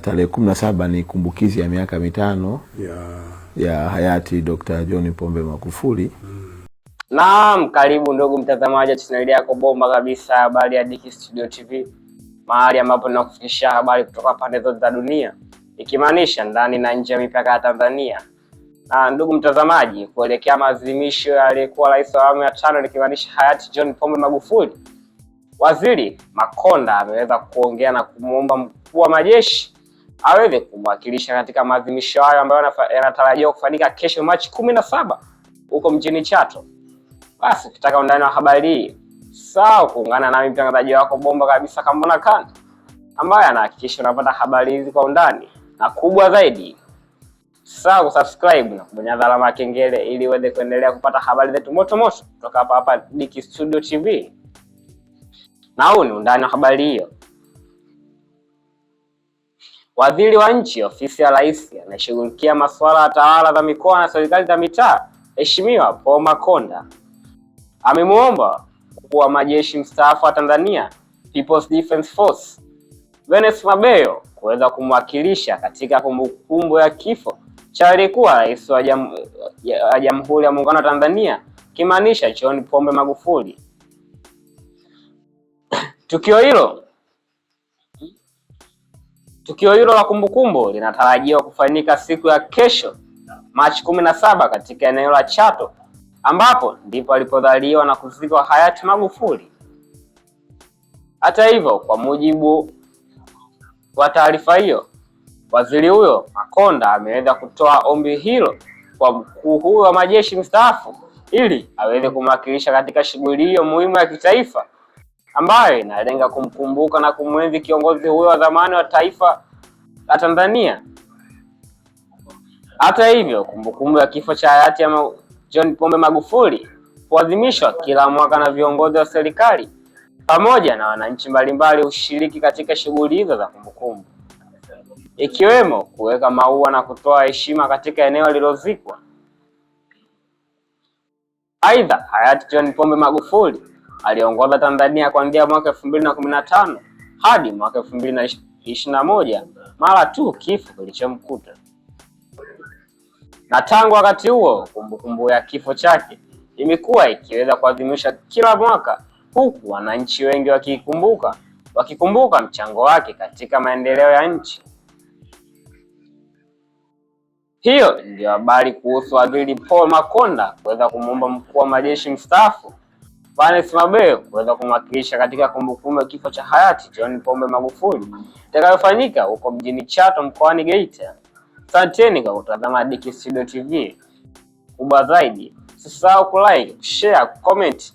tarehe 17 ni kumbukizi ya miaka 5 ya hayati Dr. John Pombe Magufuli. Naam, karibu ndugu mtazamaji wa channel yako bomba kabisa, habari ya Dicky Studio TV, mahali ambapo tunakufikishia habari kutoka pande zote za dunia, ikimaanisha ndani na nje ya mipaka ya Tanzania. Na ndugu mtazamaji, kuelekea maadhimisho ya aliyekuwa rais wa awamu ya 5 ikimaanisha hayati John Pombe Magufuli, Waziri Makonda ameweza kuongea na kumuomba mkuu wa majeshi aweze kumwakilisha katika maadhimisho hayo ambayo yanatarajiwa kufanyika kesho Machi 17 huko mjini Chato. Basi ukitaka undani wa habari hii, sawa kuungana nami mtangazaji wako bomba kabisa Kambona Khan, ambaye anahakikisha unapata habari hizi kwa undani na kubwa zaidi. Sawa kusubscribe na kubonyeza alama ya kengele ili uweze kuendelea kupata habari zetu moto moto kutoka hapa Dicky Studio TV. Na huu ni undani wa habari hiyo. Waziri wa Nchi, Ofisi ya Rais, anayeshughulikia masuala ya tawala za mikoa na serikali za mitaa, Mheshimiwa Paul Makonda, amemuomba mkuu wa majeshi mstaafu wa Tanzania People's Defence Force Venance Mabeyo kuweza kumwakilisha katika kumbukumbu ya kifo cha aliyekuwa rais wa Jamhuri ya Muungano wa Tanzania, kimaanisha John Pombe Magufuli. Tukio hilo la kumbukumbu linatarajiwa kufanyika siku ya kesho Machi 17 katika eneo la Chato, ambapo ndipo alipozaliwa na kuzikwa hayati Magufuli. Hata hivyo, kwa mujibu wa taarifa hiyo, waziri huyo Makonda ameweza kutoa ombi hilo kwa mkuu huyo wa majeshi mstaafu ili aweze kumwakilisha katika shughuli hiyo muhimu ya kitaifa ambayo inalenga kumkumbuka na kumwenzi kiongozi huyo wa zamani wa taifa la Tanzania. Hata hivyo, kumbukumbu ya kifo cha hayati John Pombe Magufuli huadhimishwa kila mwaka na viongozi wa serikali pamoja na wananchi mbalimbali hushiriki katika shughuli hizo za kumbukumbu, ikiwemo kuweka maua na kutoa heshima katika eneo lililozikwa. Aidha, hayati John Pombe Magufuli aliongoza Tanzania kuanzia mwaka 2015 hadi mwaka 2021 mara tu kifo kilichomkuta. Na tangu wakati huo kumbukumbu ya kifo chake imekuwa ikiweza kuadhimishwa kila mwaka, huku wananchi wengi wakikumbuka mchango wake katika maendeleo ya nchi. Hiyo ndio habari kuhusu Waziri Paul Makonda kuweza kumuomba mkuu wa majeshi mstaafu Venance Mabeyo kuweza kumwakilisha katika kumbukumbu ya kifo cha hayati John Pombe Magufuli itakayofanyika huko mjini Chato mkoani Geita. Asanteni kwa kutazama Dicky Studio TV. Kubwa zaidi, usisahau kulike, share, comment,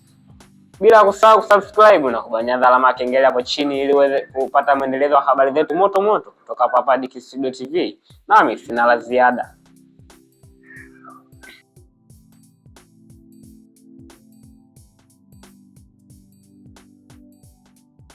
bila kusahau kusubscribe na kubonyeza alama ya kengele hapo chini ili uweze kupata maendelezo ya habari zetu moto moto kutoka hapa Dicky Studio TV. Nami sina la ziada.